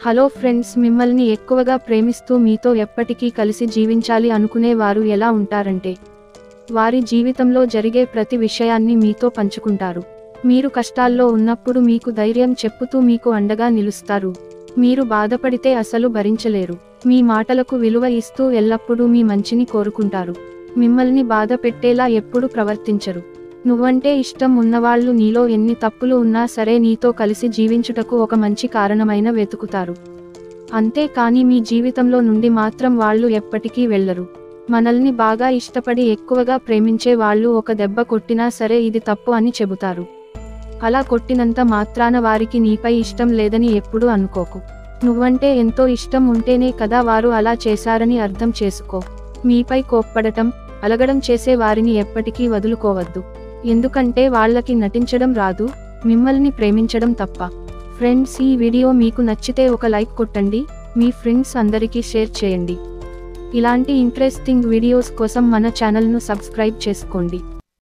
Hello friends, మిమ్మల్ని ఎక్కువగా ప్రేమిస్తూ మీతో ఎప్పటికీ కలిసి జీవించాలి అనుకునే వారు ఎలా ఉంటారంటే, వారి జీవితంలో జరిగే ప్రతి విషయాన్ని మీతో పంచుకుంటారు. మీరు కష్టాల్లో ఉన్నప్పుడు మీకు ధైర్యం చెప్పుతూ మీకు అండగా నిలుస్తారు. మీరు బాధపడితే అసలు భరించలేరు. మీ మాటలకు విలువ ఇస్తూ ఎల్లప్పుడూ మీ మంచిని కోరుకుంటారు. మిమ్మల్ని బాధ పెట్టేలా ఎప్పుడు ప్రవర్తించరు. నువ్వంటే ఇష్టం ఉన్నవాళ్ళు నీలో ఎన్ని తప్పులు ఉన్నా సరే నీతో కలిసి జీవించుటకు ఒక మంచి కారణమైన వెతుకుతారు. అంతే కానీ మీ జీవితంలో నుండి మాత్రం వాళ్ళు ఎప్పటికీ వెళ్ళరు. మనల్ని బాగా ఇష్టపడి ఎక్కువగా ప్రేమించే వాళ్ళు ఒక దెబ్బ కొట్టినా సరే ఇది తప్పు అని చెబుతారు. అలా కొట్టినంత మాత్రాన వారికి నీపై ఇష్టం లేదని ఎప్పుడూ అనుకోకు. నువ్వంటే ఎంతో ఇష్టం ఉంటేనే కదా వారు అలా చేశారని అర్థం చేసుకో. మీపై కోప్పడటం, అలగడం చేసే వారిని ఎప్పటికీ వదులుకోవద్దు. ఎందుకంటే వాళ్ళకి నటించడం రాదు, మిమ్మల్ని ప్రేమించడం తప్ప. ఫ్రెండ్స్, ఈ వీడియో మీకు నచ్చితే ఒక లైక్ కొట్టండి, మీ ఫ్రెండ్స్ అందరికీ షేర్ చేయండి. ఇలాంటి ఇంట్రెస్టింగ్ వీడియోస్ కోసం మన ఛానల్ను సబ్స్క్రైబ్ చేసుకోండి.